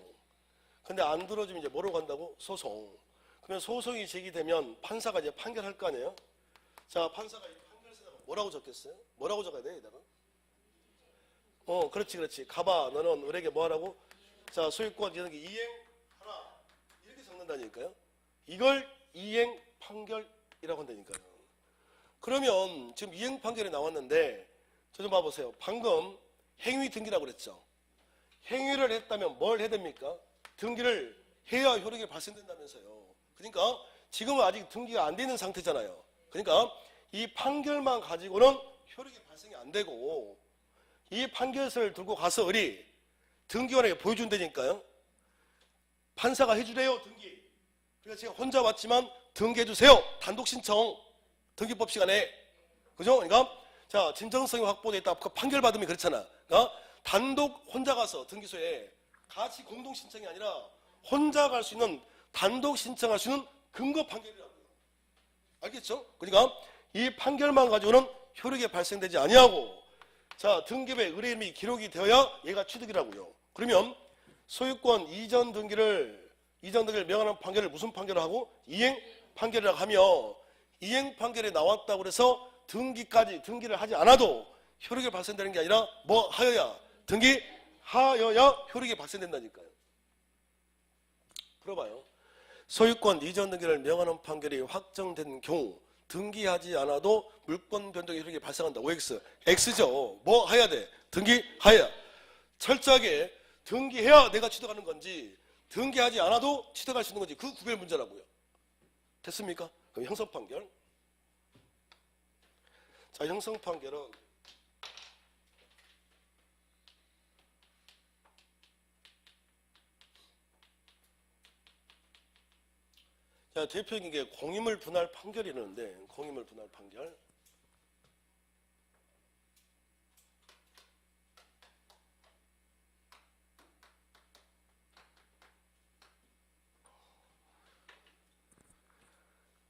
근데 안 들어주면 이제 뭐로 간다고? 소송. 그러면 소송이 제기되면 판사가 이제 판결할 거 아니에요? 자, 판사가 이 판결서에다가 뭐라고 적겠어요? 뭐라고 적어야 돼, 여기다가? 그렇지. 가봐. 너는 을에게 뭐 하라고? 자, 소유권 이전 등기 이행하라. 이렇게 적는다니까요. 이걸 이행 판결이라고 한다니까요. 그러면 지금 이행 판결이 나왔는데 저 좀 봐보세요. 방금 행위 등기라고 그랬죠. 행위를 했다면 뭘 해야 됩니까? 등기를 해야 효력이 발생된다면서요. 그러니까 지금은 아직 등기가 안 되는 상태잖아요. 그러니까 이 판결만 가지고는 효력이 발생이 안 되고 이 판결서를 들고 가서 우리 등기관에게 보여준다니까요. 판사가 해주래요, 등기. 그래서 제가 혼자 왔지만 등기해주세요. 단독 신청. 등기법 시간에. 그죠? 그러니까 자, 진정성이 확보돼 있다. 그 판결 받으면 그렇잖아. 그러니까 단독 혼자 가서 등기소에 같이 공동 신청이 아니라 혼자 갈 수 있는 단독 신청할 수 있는 근거 판결이라고요. 알겠죠? 그러니까 이 판결만 가지고는 효력이 발생되지 아니하고 자, 등기부에 의뢰 이름이 기록이 되어야 얘가 취득이라고요. 그러면 소유권 이전 등기를 명하는 판결을 무슨 판결을 하고 이행 판결이라고 하며 이행 판결이 나왔다고 해서 등기를 하지 않아도 효력이 발생되는 게 아니라 뭐 하여야 등기하여야 효력이 발생된다니까요. 들어봐요. 소유권 이전 등기를 명하는 판결이 확정된 경우 등기하지 않아도 물권 변동의 효력이 발생한다. OX. X죠. 뭐 해야 돼? 등기하여야. 철저하게 등기해야 내가 취득하는 건지 등기하지 않아도 취득할 수 있는 건지 그 구별 문제라고요. 됐습니까? 그럼 형성 판결. 자, 형성 판결은 자, 대표적인 게 공유물 분할 판결이 있는데 공유물 분할 판결.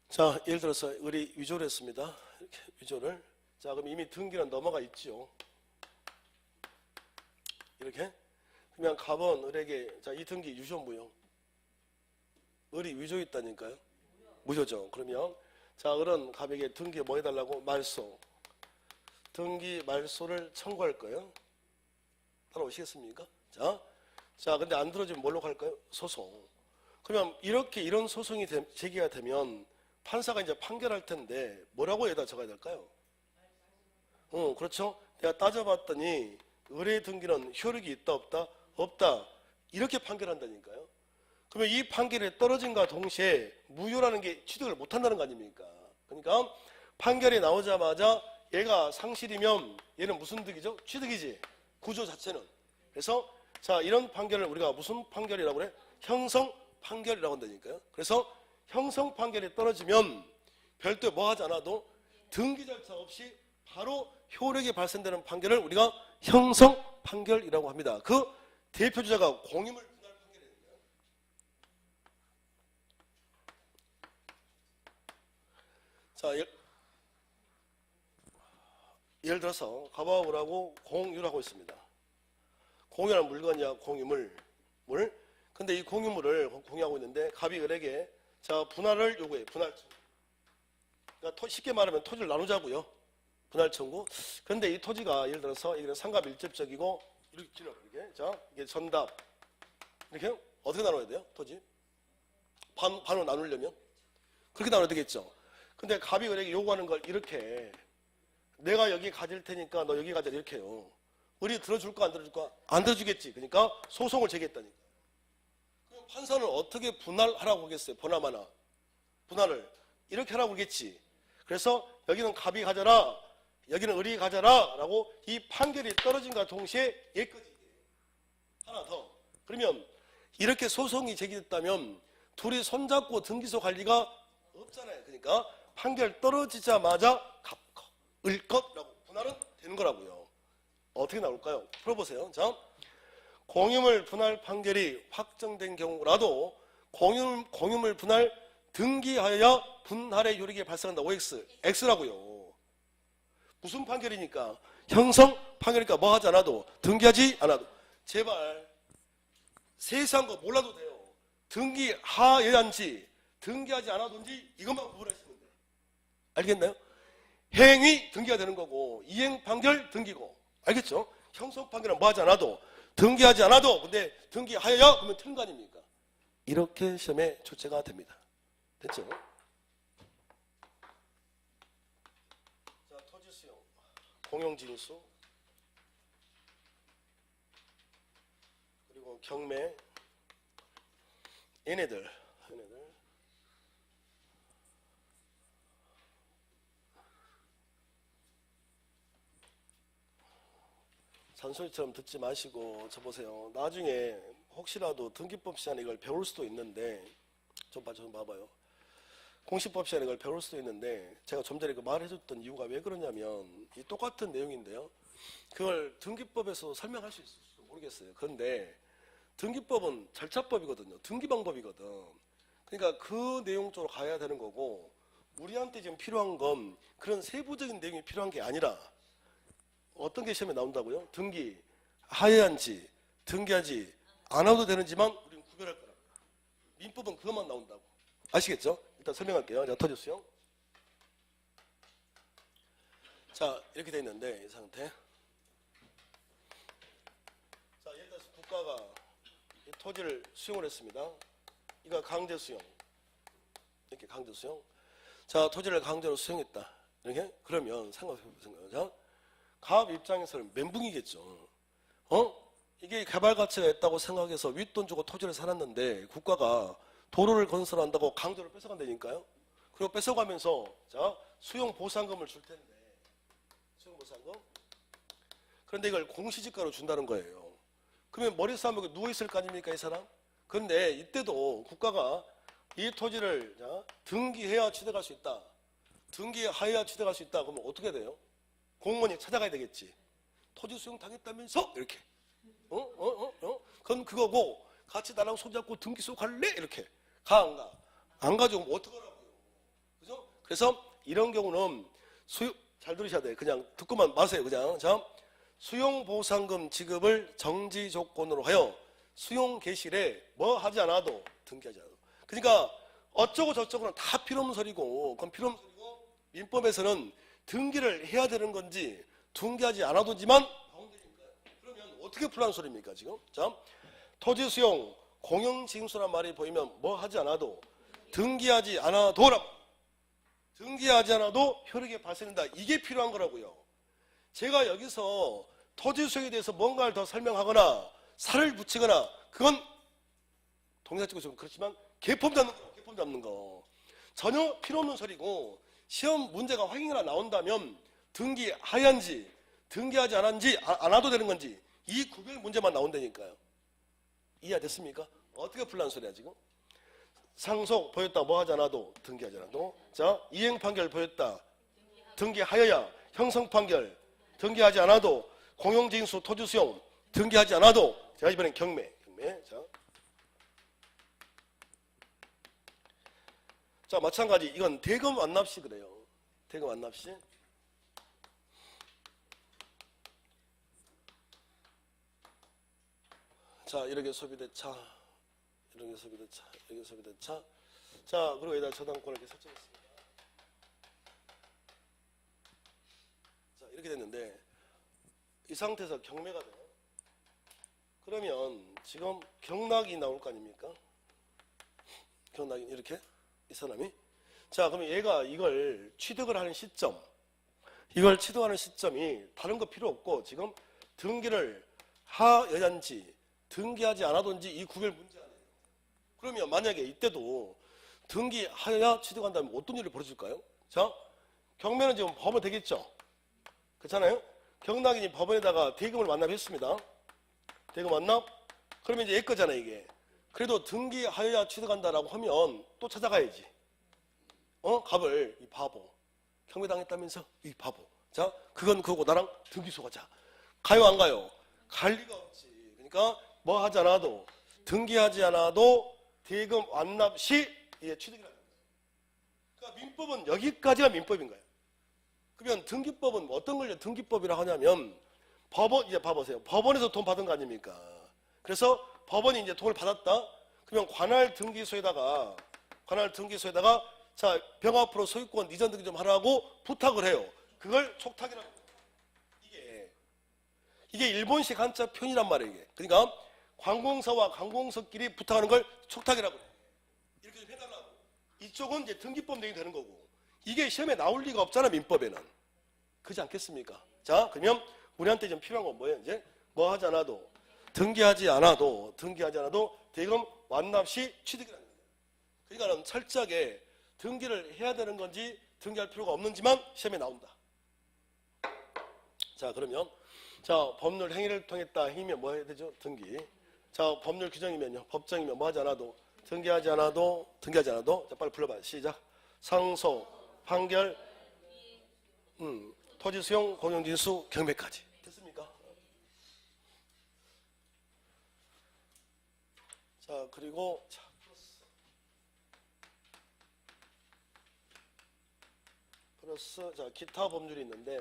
자, 예를 들어서 우리 위조를 했습니다. 이렇게 위조를. 자, 그럼 이미 등기는 넘어가 있죠. 이렇게. 그러면 갑은 을에게 자, 이 등기 유효 무효? 을이 위조했다니까요. 무효죠. 그러면 자, 을은 갑에게 등기 뭐 해달라고? 말소. 등기 말소를 청구할 거예요. 따라오시겠습니까? 자, 근데 안 들어주면 뭘로 갈까요? 소송. 그러면 이런 소송이 제기가 되면 판사가 이제 판결할 텐데 뭐라고 여기다 적어야 될까요? 그렇죠. 내가 따져봤더니 의뢰 등기는 효력이 있다 없다? 없다. 이렇게 판결한다니까요. 그러면 이 판결이 떨어진과 동시에 무효라는 게 취득을 못한다는 거 아닙니까? 그러니까 판결이 나오자마자 얘가 상실이면 얘는 무슨 득이죠? 취득이지. 구조 자체는. 그래서 자, 이런 판결을 우리가 무슨 판결이라고 그래? 형성 판결이라고 한다니까요. 그래서 형성 판결이 떨어지면 별도의 뭐 하지 않아도 등기 절차 없이 바로 효력이 발생되는 판결을 우리가 형성 판결이라고 합니다. 그 대표 주자가 공유물 분할 판결이에요. 자, 예를 들어서 갑하고라고 공유라고 있습니다. 공유라는 물건이야 공유물. 근데 이 공유물을 공유하고 있는데 갑이 을에게 자, 분할을 요구해. 분할 청구. 그러니까 쉽게 말하면 토지를 나누자고요. 분할 청구. 그런데 이 토지가 예를 들어서 이게 상가밀접적이고 이렇게 길어. 이렇게. 자, 이게 전답. 이렇게 어떻게 나눠야 돼요? 토지? 반으로 나누려면 그렇게 나눠야 되겠죠. 근데 갑이 을에게 요구하는 걸 이렇게 내가 여기 가질 테니까 너 여기 가자 이렇게 해요. 을이 들어줄까 안 들어줄까? 안 들어주겠지. 그러니까 소송을 제기했다니까. 그럼 판사는 어떻게 분할하라고 하겠어요? 보나마나 분할을 이렇게 하라고 하겠지. 그래서 여기는 갑이 가져라, 여기는 을이 가져라 라고 이 판결이 떨어진과 동시에 얘까지 하나 더. 그러면 이렇게 소송이 제기됐다면 둘이 손잡고 등기소 갈 리가 없잖아요. 그러니까 판결 떨어지자마자 갑것, 을것라고 분할은 되는 거라고요. 어떻게 나올까요? 풀어보세요. 자, 공유물 분할 판결이 확정된 경우라도 공유물 분할 등기하여야 분할의 효력이 발생한다. OX, X라고요. 무슨 판결이니까? 형성 판결이니까 뭐 하지 않아도 등기하지 않아도. 제발 세세한 거 몰라도 돼요. 등기하여야인지 등기하지 않아도인지 이것만 구분하시면 돼요. 알겠나요? 행위 등기가 되는 거고 이행 판결 등기고. 알겠죠? 형성 판결은 뭐 하지 않아도 등기하지 않아도 근데 등기하여야 그러면 틀린 거 아닙니까? 이렇게 시험에 출제가 됩니다. 됐죠? 자, 토지 수용, 공용 징수. 경매, 얘네들. 잔소리처럼 듣지 마시고 저 보세요. 나중에 혹시라도 등기법 시간에 이걸 배울 수도 있는데 좀 봐봐요. 공시법 시간에 이걸 배울 수도 있는데 제가 좀 전에 그 말해줬던 이유가 왜 그러냐면 이 똑같은 내용인데요. 그걸 등기법에서 설명할 수 있을지 모르겠어요. 그런데 등기법은 절차법이거든요. 등기방법이거든. 그러니까 그 내용 쪽으로 가야 되는 거고 우리한테 지금 필요한 건 그런 세부적인 내용이 필요한 게 아니라 어떤 게 시험에 나온다고요? 등기 하여한지 등기하지 않아도 되는지만 우리는 구별할 거라고요. 민법은 그것만 나온다고. 아시겠죠? 일단 설명할게요. 자, 토지 수용. 자, 이렇게 돼 있는데 이 상태. 자, 예를 들어서 국가가 이 토지를 수용을 했습니다. 이거 강제 수용. 이렇게 강제 수용. 자, 토지를 강제로 수용했다. 이렇게 그러면 생각해보세요. 자, 가업 입장에서는 멘붕이겠죠. 이게 개발 가치가 있다고 생각해서 윗돈 주고 토지를 사놨는데 국가가 도로를 건설한다고 강제로 뺏어간다니까요. 그리고 뺏어가면서 자 수용 보상금을 줄 텐데 수용 보상금. 그런데 이걸 공시지가로 준다는 거예요. 그러면 머리 싸움하고 누워 있을 거 아닙니까 이 사람? 그런데 이때도 국가가 이 토지를 자, 등기해야 취득할 수 있다. 등기하여야 취득할 수 있다. 그러면 어떻게 돼요? 공무원이 찾아가야 되겠지. 토지 수용 당했다면서 이렇게. 그건 그거고 같이 나랑 손잡고 등기 수용할래? 이렇게. 가 안 가? 안 가지고 어떡하라고요? 그죠? 그래서 이런 경우는 잘 들으셔야 돼요. 그냥 듣고만 마세요. 그냥. 자, 수용보상금 지급을 정지 조건으로 하여 수용 개시일에 뭐 하지 않아도 등기하지 않아도. 그러니까 어쩌고 저쩌고는 다 필요 없는 소리고 그건 필요 없는 소리고 민법에서는 등기를 해야 되는 건지 등기하지 않아도지만 그러면 어떻게 풀라는 소리입니까 지금? 자, 토지 수용 공영징수란 말이 보이면 뭐 하지 않아도 등기하지 않아도라고. 등기하지 않아도 효력이 발생된다. 이게 필요한 거라고요. 제가 여기서 토지 수용에 대해서 뭔가를 더 설명하거나 살을 붙이거나 그건 동사적으로 좀 그렇지만 개품 잡는 거 전혀 필요 없는 소리고 시험 문제가 확인이나 나온다면 등기하얀지 등기하지 않아도 되는 건지 이 구별 문제만 나온다니까요. 이해됐습니까? 어떻게 풀란 소리야 지금? 상속 보였다 뭐 하지 않아도 등기하지 않아도. 자, 이행 판결 보였다 등기하여야. 형성 판결 등기하지 않아도. 공용징수 토지 수용 등기하지 않아도. 자, 이번엔 경매. 자, 마찬가지 이건 대금 완납시 그래요. 대금 완납시. 자, 이렇게 소비대차, 이렇게 소비대차, 이렇게 소비대차. 자, 그리고 여기다 저당권을 이렇게 설정했습니다. 자, 이렇게 됐는데 이 상태에서 경매가 돼요. 그러면 지금 경락이 나올 거 아닙니까? 경락이 이렇게 이 사람이. 자, 그러면 얘가 이걸 취득을 하는 시점, 이걸 취득하는 시점이 다른 거 필요 없고 지금 등기를 하여ян지 등기하지 않아도인지 이 구별 문제 아니에요. 그러면 만약에 이때도 등기하여야 취득한다면 어떤 일이 벌어질까요? 자, 경매는 지금 법원 되겠죠? 그렇잖아요? 경락인이 법원에다가 대금을 완납했습니다. 대금 완납? 그러면 이제 얘 거잖아요 이게. 그래도 등기하여야 취득한다라고 하면 또 찾아가야지. 갑을 이 바보. 경매당했다면서 이 바보. 자, 그건 그거고 나랑 등기소 가자. 가요 안 가요? 갈 리가 없지. 그러니까 뭐 하지 않아도 등기하지 않아도 대금 완납 시 이게 취득이라는 거죠. 그러니까 민법은 여기까지가 민법인 거예요. 그러면 등기법은 어떤 걸 등기법이라고 하냐면 법원 이제 봐보세요. 법원에서 돈 받은 거 아닙니까? 그래서 법원이 이제 돈을 받았다. 그러면 관할 등기소에다가 자, 병 앞으로 소유권 이전 등기 좀 하라고 부탁을 해요. 그걸 촉탁이라고 해요. 이게 일본식 한자 표현이란 말이에요. 이게. 그러니까 관공서와 관공서끼리 부탁하는 걸 촉탁이라고 해요. 이렇게 좀 해달라고. 이쪽은 이제 등기법 내용이 되는 거고. 이게 시험에 나올 리가 없잖아 민법에는. 그렇지 않겠습니까? 자, 그러면 우리한테 좀 필요한 건 뭐예요? 이제 뭐 하지 않아도 등기하지 않아도 대금 완납 시 취득이라는 거예요. 그러니까 철저하게 등기를 해야 되는 건지 등기할 필요가 없는지만 시험에 나온다. 자, 그러면 자, 법률 행위를 통했다. 행위면 뭐 해야 되죠? 등기. 자, 법률 규정이면요. 법정이면 뭐 하지 않아도 등기하지 않아도 자, 빨리 불러봐요. 시작. 상소, 판결, 토지 수용, 공용진수, 경매까지. 됐습니까? 자, 그리고 플러스 자, 기타 법률이 있는데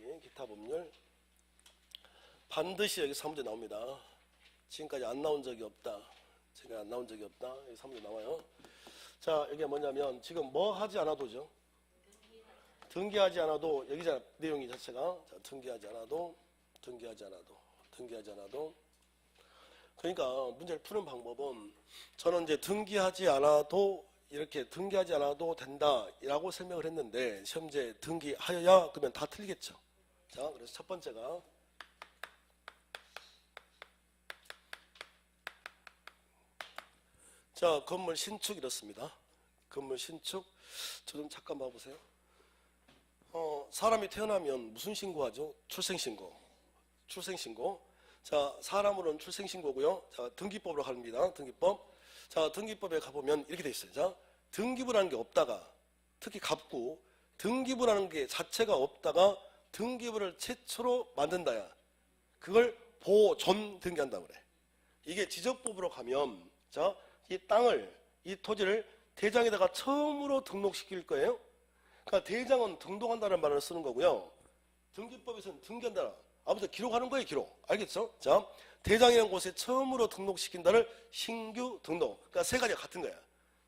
여기 기타 법률 반드시 여기 3문제 나옵니다. 지금까지 안 나온 적이 없다. 여기 3문제 나와요. 자, 이게 뭐냐면 지금 뭐 하지 않아도죠. 등기하지 않아도 여기잖아. 내용이 자체가 자, 등기하지 않아도 그러니까 문제를 푸는 방법은 저는 이제 등기하지 않아도 이렇게 등기하지 않아도 된다라고 설명을 했는데 시험제 등기하여야 그러면 다 틀리겠죠. 자, 그래서 첫 번째가 자, 건물 신축 이렇습니다. 건물 신축 저 좀 잠깐 봐보세요. 사람이 태어나면 무슨 신고하죠? 출생신고. 자, 사람으로는 출생신고고요. 자, 등기법으로 갑니다. 등기법. 자, 등기법에 가보면 이렇게 돼 있어요. 자, 등기부라는 게 없다가 특히 갑구 등기부라는 게 자체가 없다가 등기부를 최초로 만든다야. 그걸 보존 등기한다고 그래. 이게 지적법으로 가면 자, 이 땅을 이 토지를 대장에다가 처음으로 등록시킬 거예요. 그러니까 대장은 등록한다는 말을 쓰는 거고요. 등기법에서는 등기한다. 아무튼 기록하는 거예요, 기록. 알겠죠? 자, 대장이라는 곳에 처음으로 등록시킨다를 신규 등록. 그러니까 세 가지가 같은 거야.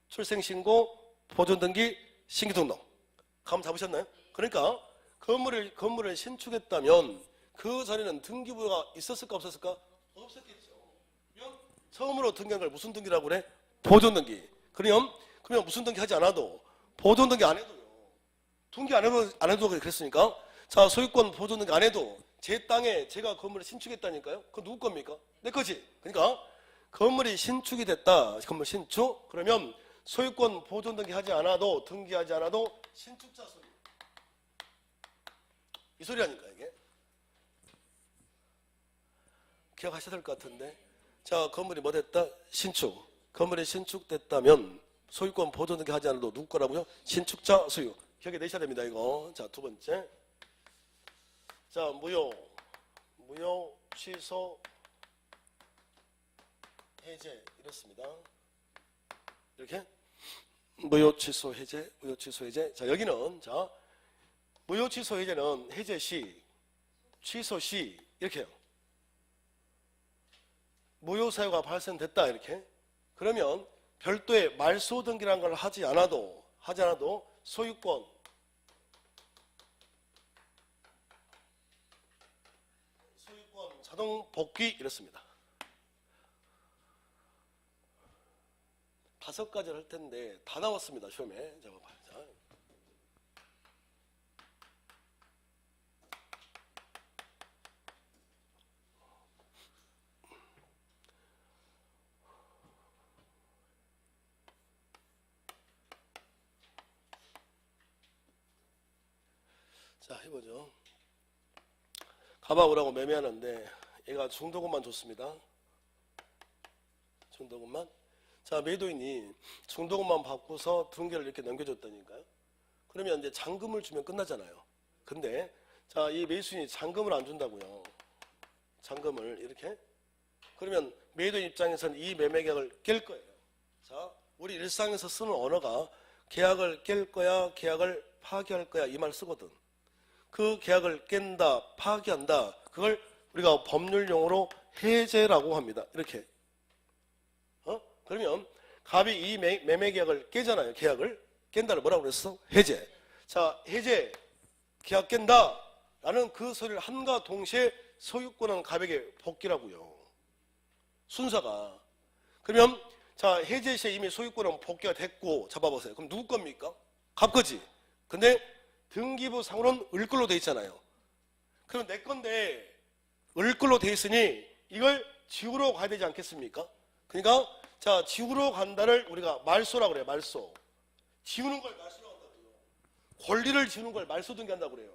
출생신고, 보존등기, 신규 등록. 감 잡으셨나요? 그러니까 건물을 신축했다면 그 전에는 등기부가 있었을까 없었을까? 없었겠죠. 그러면 처음으로 등기한 걸 무슨 등기라고 그래? 보존등기. 그러면 무슨 등기 하지 않아도 보존등기 안 해도요. 등기 안 해도 그랬으니까 자, 소유권 보존등기 안 해도 제 땅에 제가 건물을 신축했다니까요. 그건 누구 겁니까? 내 거지. 그러니까 건물이 신축이 됐다. 건물 신축. 그러면 소유권 보존등기 하지 않아도 등기하지 않아도 신축자 소유. 이 소리라니까 이게. 기억하셔야 될 것 같은데. 자, 건물이 뭐 됐다? 신축. 건물이 신축됐다면 소유권 보존등기 하지 않아도 누구 거라고요? 신축자 소유. 기억해 내셔야 됩니다, 이거. 자, 두 번째. 자, 무효, 취소, 해제 이렇습니다. 이렇게 무효, 취소, 해제. 자, 여기는 자, 무효, 취소, 해제는 해제 시, 취소 시 이렇게 해요. 무효 사유가 발생됐다 이렇게. 그러면 별도의 말소 등기라는 걸 하지 않아도 소유권 자동 복귀 이렇습니다. 5가지를 할 텐데 다 나왔습니다. 시험에. 자, 봐봐요. 자, 해보죠. 가봐오라고 매매하는데 얘가 중도금만 줬습니다. 중도금만. 자, 매도인이 중도금만 받고서 등기를 이렇게 넘겨줬다니까요. 그러면 이제 잔금을 주면 끝나잖아요. 근데 자, 이 매수인이 잔금을 안 준다고요. 잔금을 이렇게. 그러면 매도인 입장에서는 이 매매계약을 깰 거예요. 자, 우리 일상에서 쓰는 언어가 계약을 깰 거야, 계약을 파기할 거야 이 말 쓰거든. 그 계약을 깬다, 파기한다. 그걸 우리가 법률 용어로 해제라고 합니다. 이렇게. 그러면 갑이 이 매매 계약을 깨잖아요. 계약을 깬다를 뭐라고 그랬어? 해제. 자, 해제, 계약 깬다 라는 그 소리를 함과 동시에 소유권은 갑에게 복귀라고요. 순서가. 그러면 자, 해제 시에 이미 소유권은 복귀가 됐고 잡아보세요. 그럼 누구 겁니까? 갑 거지. 근데 등기부 상으로는 을걸로 돼 있잖아요. 그럼 내 건데 을걸로 돼 있으니 이걸 지우러 가야 되지 않겠습니까? 그러니까 자, 지우러 간다를 우리가 말소라고 그래요. 말소. 지우는 걸 말소라고 한다고요. 권리를 지우는 걸 말소 등기한다고 그래요.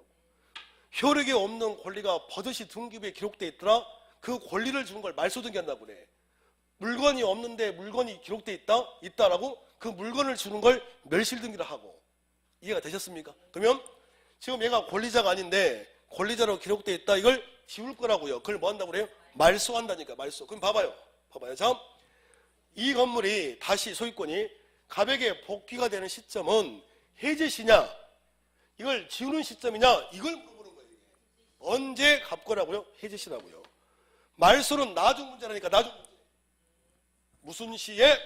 효력이 없는 권리가 버젓이 등기부에 기록돼 있더라. 그 권리를 주는 걸 말소 등기한다고 그래. 물건이 없는데 물건이 기록돼 있다라고 그 물건을 주는 걸 멸실 등기를 하고. 이해가 되셨습니까? 그러면 지금 얘가 권리자가 아닌데 권리자로 기록돼 있다. 이걸 지울 거라고요. 그걸 뭐 한다고 그래요? 말소한다니까. 말소. 그럼 봐봐요. 자, 이 건물이 다시 소유권이 갑에게 복귀가 되는 시점은 해제 시냐 이걸 지우는 시점이냐 이걸 물어보는 거예요. 언제 갑 거라고요? 해제 시라고요. 말소는 나중 문제라니까. 나중 문제. 무슨 시에?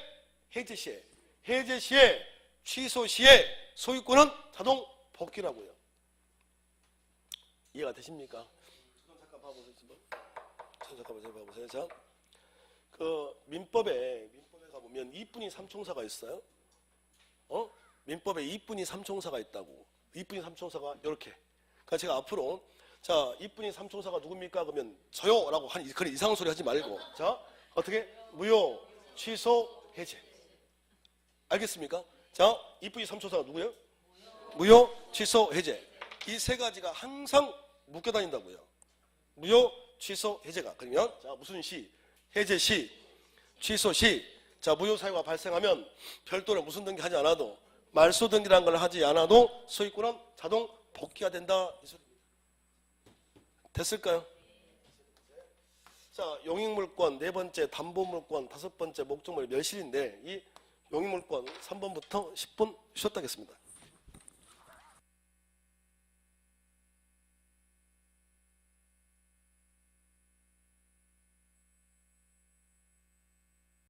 해제 시에. 해제 시에, 취소 시에 소유권은 자동 복귀라고요. 이해가 되십니까? 잠깐 봐보세요. 잠깐만 봐보세요. 자, 그 민법에 가보면 이뿐이 삼총사가 있어요. 민법에 이뿐이 삼총사가 있다고. 이뿐이 삼총사가 이렇게. 그러니까 제가 앞으로 자, 이뿐이 삼총사가 누굽니까? 그러면 저요라고 한 그런 이상한 소리 하지 말고. 자, 어떻게? 무효, 취소, 해제. 알겠습니까? 자, 이뿐이 삼총사가 누구예요? 무효, 취소, 해제. 이 세 가지가 항상 묶여 다닌다고요. 무효, 취소, 해제가. 그러면 자, 무슨 시? 해제 시, 취소 시. 자, 무효 사유가 발생하면 별도로 무슨 등기 하지 않아도 말소 등기라는 걸 하지 않아도 소유권은 자동 복귀가 된다. 이 소리. 됐을까요? 자, 용익물권 네 번째, 담보물권 다섯 번째, 목적물 멸실인데 이 용익물권 3번부터 10분 쉬었다 하겠습니다.